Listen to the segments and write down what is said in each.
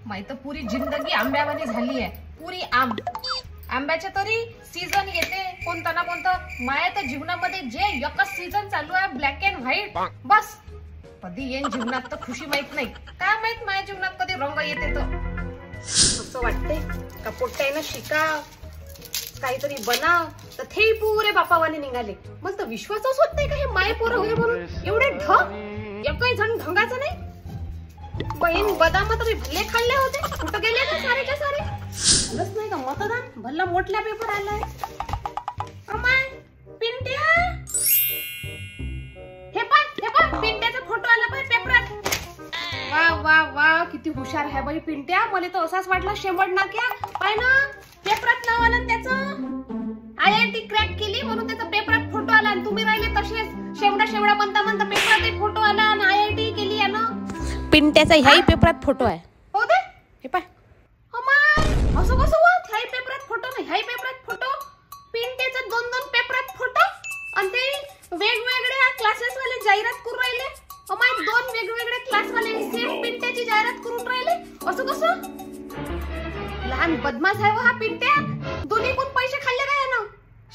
माहित पुरी जिंदगी आंब्यावानी झाली आहे. पुरी आंब्याचे तरी सीझन येते कोणता ना कोणता. माया तर जीवनामध्ये जे एकच सीझन चालू आहे ब्लॅक अँड व्हाईट. बस कधी येईन जीवनात तर खुशी माहित नाही. काय माहित माझ्या जीवनात कधी रंग येते तर असं वाटते का पोट्ट्यानं शिका काहीतरी बनाव तर ते पुरे बापावाने निघाले. मला तर विश्वासच होत नाही का हे माय पोरं होते म्हणून. एवढे ढ एकही जण ढंगाचं नाही. बहीण बदाम तरी भले खाल्ले होते. कुठं गेले ना सारेच्या सारे. झालंच नाही का मतदान. भल्ला मोठल्या पेपर आलाय. अमाय पिंट्या हे पण पिंट्याचा फोटो आला पाय पेपरात. वा वा वा किती हुशार आहे बाई पिंट्या. मला तर असाच वाटला शेंबड नाक्या. पाय ना पेपरात नाव आलं त्याचं. IIT क्रॅक केली म्हणून त्याचा पेपरात फोटो आला. आणि तुम्ही राहिले तसेच शेवडा म्हणता पेपरात एक फोटो आला आणि IIT केली आहे ना. पिंट्याचा ह्याही पेपरात फोटो आहे. हो दे हे पाय. अमाय असं कसं होत. ह्याही पेपरात फोटो नाही ह्याही पेपरात फोटो. पिंट्याचा दोन पेपरात फोटो. आणि ते वेगवेगळ्या क्लासेस वाले जाहिरात करून राहिले. अमाय दोन वेगवेगळे क्लास वाले सेम पिंट्याची जाहिरात करून राहिले. असं कसं. लहान बदमाश आहे हा पिंट्या. दोन्ही पण पैसे खाल्ले काय ना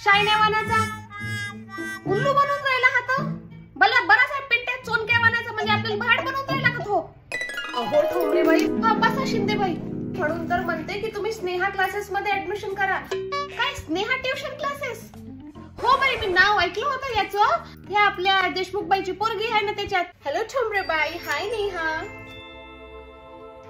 शायन्यावानाचा. उल्लू बनवून राहिला हा तर. भला बराच आहे पिंट्या चोनक्यावानाचा. म्हणजे आपल्याला भाड बनवून राहिला का तो. अहो ठोंबरे बाई बसा शिंदे बाई. म्हणून तर म्हणते की तुम्ही स्नेहा क्लासेस मध्ये ऍडमिशन करा. काय स्नेहा ट्युशन क्लासेस. हो बाई मी नाव ऐकलं होतं याचं. हे आपल्या देशमुख बाईची पोरगी आहे ना त्याच्यात. हॅलो ठोंबरे बाई. हाय नेहा.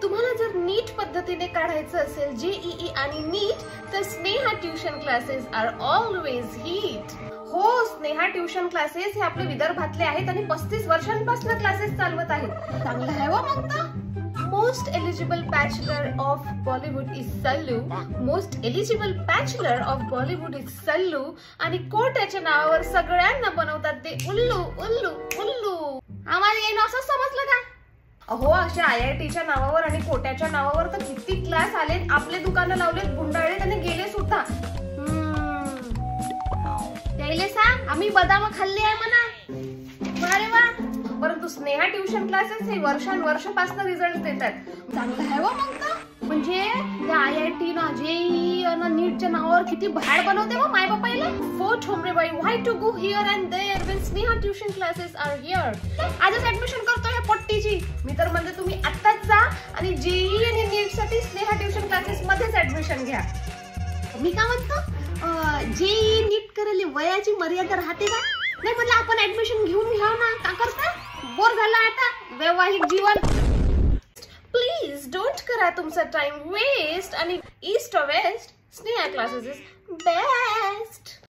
तुम्हाला जर नीट पद्धतीने काढायचं असेल JEE आणि नीट तर Sneha tuition classes are always hit. हो स्नेहा ट्युशन क्लासेस हे आपले विदर्भातले आहेत आणि 35 वर्षांपासून क्लासेस चालवत आहेत. चांगलं आहे व मग तर. Most eligible bachelor of Bollywood is Sallu. Most eligible bachelor of Bollywood is Sallu. आणि कोट्याच्या नावावर सगळ्यांना बनवतात ते उल्लू उल्लू उल्लू. आम्हाला येणं असं समजलं का. अहो अशा IITच्या नावावर आणि कोट्याच्या नावावर तर किती क्लास आलेत. आपले दुकानं लावलेत गुंडाळलेत आणि गेले सुद्धा. त्याले सांग आम्ही बदाम खाल्ली आहे म्हणा. अरे वा. परंतु स्नेहा ट्युशन क्लासेस हे वर्षांपासून रिझल्ट देतात. चांगलं आहे व मग तर. म्हणजे त्या IIT ना JEE ना नीटच्या नावावर किती भाड बनवते व माय बापायला. हो ठोंबरे बाई why to go here and there when Sneha tuition classes are here. आजच ऍडमिशन करतोय ह्या पट्टीची. मी तर म्हणते तुम्ही आत्ताच जा आणि JEE आणि नीट साठी स्नेहा ट्युशन क्लासेस मध्येच ऍडमिशन घ्या. मी काय म्हणतो JEE नीट करायला वयाची मर्यादा राहते का. नाही म्हटलं आपण ऍडमिशन घेऊन घ्या ना. का करता. बोर झाला आता वैवाहिक जीवन. प्लीज डोंट करा तुमचा टाइम वेस्ट. आणि east west Sneha classes is best.